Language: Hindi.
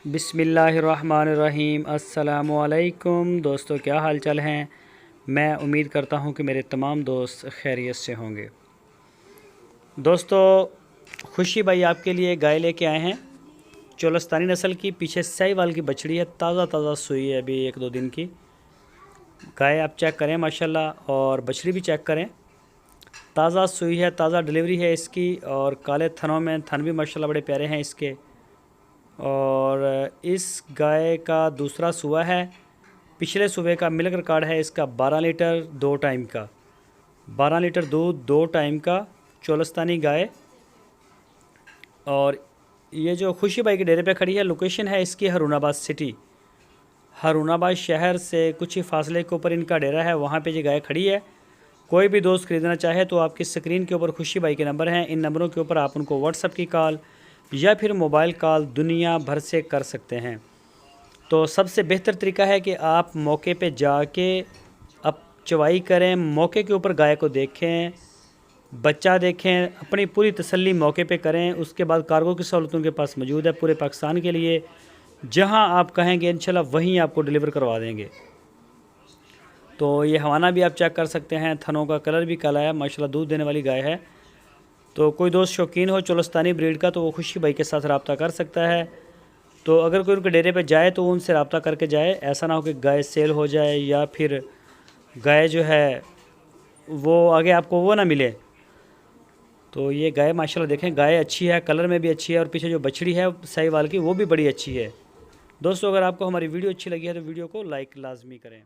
बिस्मिल्लाहिर्रहमानिर्रहीम। अस्सलामुअलैकुम दोस्तों, क्या हाल चाल हैं। मैं उम्मीद करता हूं कि मेरे तमाम दोस्त खैरियत से होंगे। दोस्तों, खुशी भाई आपके लिए गाय लेके आए हैं, चोलस्तानी नस्ल की। पीछे साहिवाल की बछड़ी है, ताज़ा सुई है, अभी 1-2 दिन की गाय। आप चेक करें माशाल्लाह, और बछड़ी भी चेक करें। ताज़ा सुई है, ताज़ा डिलीवरी है इसकी, और काले थनों में थन भी माशाल्लाह बड़े प्यारे हैं इसके। और इस गाय का दूसरा सूबा है। पिछले सूबे का मिल्क रिकॉर्ड है इसका 12 लीटर 2 टाइम का, 12 लीटर दूध 2 टाइम का, चोलस्तानी गाय। और ये जो खुशी भाई के डेरे पे खड़ी है, लोकेशन है इसकी हरुणाबाद सिटी। हरुणाबाद शहर से कुछ ही फासले के ऊपर इनका डेरा है, वहाँ पे ये गाय खड़ी है। कोई भी दोस्त ख़रीदना चाहे तो आपकी स्क्रीन के ऊपर खुशी भाई के नंबर हैं। इन नंबरों के ऊपर आप उनको व्हाट्सएप की कॉल या फिर मोबाइल कॉल दुनिया भर से कर सकते हैं। तो सबसे बेहतर तरीका है कि आप मौके पे जाके अब चवाई करें, मौके के ऊपर गाय को देखें, बच्चा देखें, अपनी पूरी तसल्ली मौके पे करें। उसके बाद कार्गो की सहूलत उनके पास मौजूद है पूरे पाकिस्तान के लिए। जहां आप कहेंगे इंशाल्लाह वहीं आपको डिलीवर करवा देंगे। तो ये हवाना भी आप चेक कर सकते हैं, थनों का कलर भी काला है, माशाल्लाह दूध देने वाली गाय है। तो कोई दोस्त शौकीन हो चोलस्तानी ब्रीड का तो वो खुशी भाई के साथ रब्ता कर सकता है। तो अगर कोई उनके डेरे पे जाए तो उनसे रब्ता करके जाए, ऐसा ना हो कि गाय सेल हो जाए या फिर गाय जो है वो आगे आपको वो ना मिले। तो ये गाय माशाल्लाह देखें, गाय अच्छी है, कलर में भी अच्छी है, और पीछे जो बछड़ी है साहिवाल की वो भी बड़ी अच्छी है। दोस्तों, अगर आपको हमारी वीडियो अच्छी लगी है तो वीडियो को लाइक लाजमी करें।